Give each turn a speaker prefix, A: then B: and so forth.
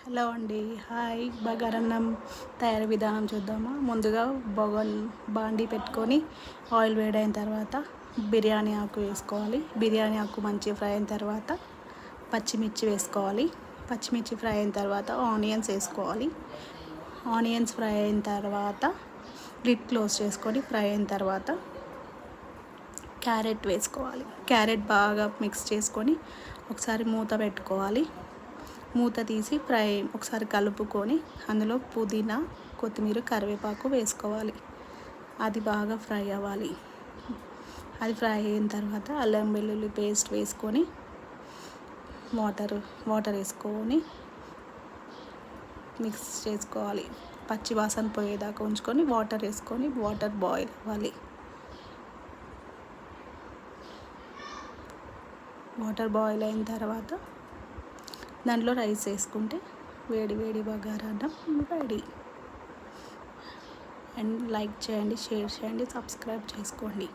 A: Hello అండి, hi. బగారన్నం తయారీ విధానం చూద్దామా. ముందుగా బాండీ పెట్టుకొని ఆయిల్ వేడైన తర్వాత బిర్యానీ ఆకు వేసుకోవాలి. బిర్యానీ ఆకు మంచి ఫ్రై అయిన తర్వాత పచ్చిమిర్చి వేసుకోవాలి. పచ్చిమిర్చి ఫ్రై అయిన తర్వాత ఆనియన్స్ వేసుకోవాలి. ఆనియన్స్ ఫ్రై అయిన తర్వాత లిడ్ క్లోజ్ చేసుకొని ఫ్రై అయిన తర్వాత క్యారెట్ వేసుకోవాలి. క్యారెట్ బాగా మిక్స్ చేసుకొని ఒకసారి మూత పెట్టుకోవాలి. మూత తీసి ఒకసారి కలుపుకొని అందులో పుదీనా, కొత్తిమీర, కరివేపాకు వేసుకోవాలి. అది బాగా ఫ్రై అవ్వాలి. అది ఫ్రై అయిన తర్వాత అల్లం వెల్లుల్లి పేస్ట్ వేసుకొని వాటర్ వేసుకొని మిక్స్ చేసుకోవాలి. పచ్చి వాసన పోయేదాకా ఉంచుకొని వాటర్ వేసుకొని వాటర్ బాయిల్ అవ్వాలి. వాటర్ బాయిల్ అయిన తర్వాత దాంట్లో రైస్ వేసుకుంటే వేడి వేడి బగారన్నం రెడీ. అండ్ లైక్ చేయండి, షేర్ చేయండి, సబ్స్క్రైబ్ చేసుకోండి.